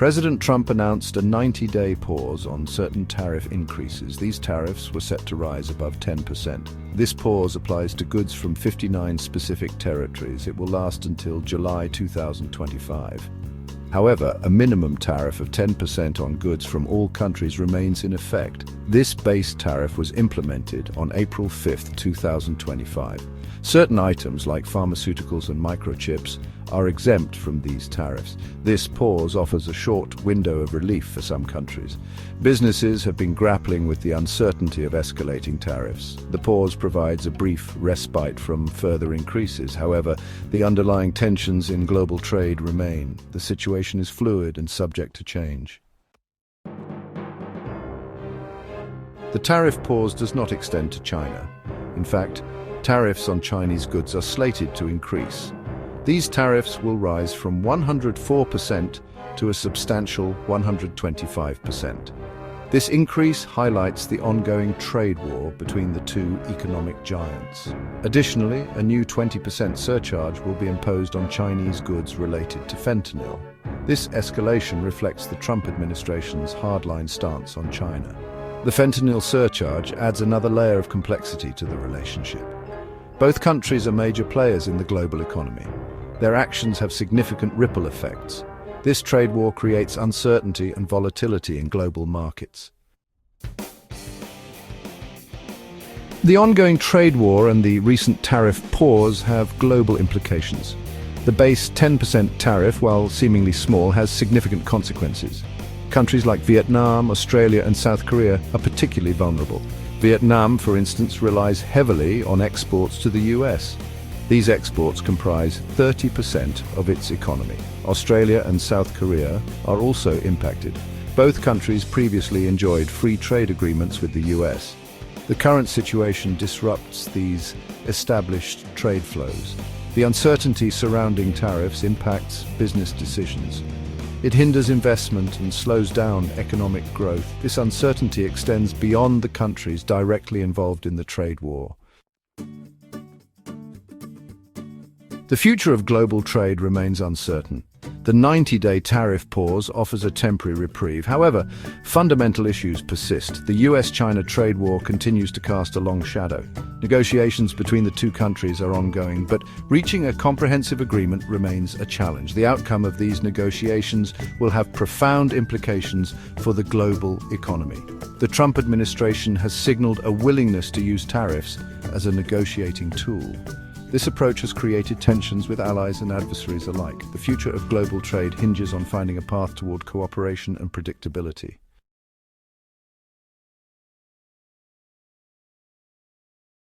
President Trump announced a 90-day pause on certain tariff increases. These tariffs were set to rise above 10%. This pause applies to goods from 59 specific territories. It will last until July 2025. However, a minimum tariff of 10% on goods from all countries remains in effect. This base tariff was implemented on April 5, 2025. Certain items like pharmaceuticals and microchips are exempt from these tariffs. This pause offers a short window of relief for some countries. Businesses have been grappling with the uncertainty of escalating tariffs. The pause provides a brief respite from further increases. However, the underlying tensions in global trade remain. The situation is fluid and subject to change. The tariff pause does not extend to China. In fact, tariffs on Chinese goods are slated to increase. These tariffs will rise from 104% to a substantial 125%. This increase highlights the ongoing trade war between the two economic giants. Additionally, a new 20% surcharge will be imposed on Chinese goods related to fentanyl. This escalation reflects the Trump administration's hardline stance on China. The fentanyl surcharge adds another layer of complexity to the relationship. Both countries are major players in the global economy. Their actions have significant ripple effects. This trade war creates uncertainty and volatility in global markets. The ongoing trade war and the recent tariff pause have global implications. The base 10% tariff, while seemingly small, has significant consequences. Countries like Vietnam, Australia, and South Korea are particularly vulnerable. Vietnam, for instance, relies heavily on exports to the US. These exports comprise 30% of its economy. Australia and South Korea are also impacted. Both countries previously enjoyed free trade agreements with the US. The current situation disrupts these established trade flows. The uncertainty surrounding tariffs impacts business decisions. It hinders investment and slows down economic growth. This uncertainty extends beyond the countries directly involved in the trade war. The future of global trade remains uncertain. The 90-day tariff pause offers a temporary reprieve. However, fundamental issues persist. The US-China trade war continues to cast a long shadow. Negotiations between the two countries are ongoing, but reaching a comprehensive agreement remains a challenge. The outcome of these negotiations will have profound implications for the global economy. The Trump administration has signaled a willingness to use tariffs as a negotiating tool. This approach has created tensions with allies and adversaries alike. The future of global trade hinges on finding a path toward cooperation and predictability.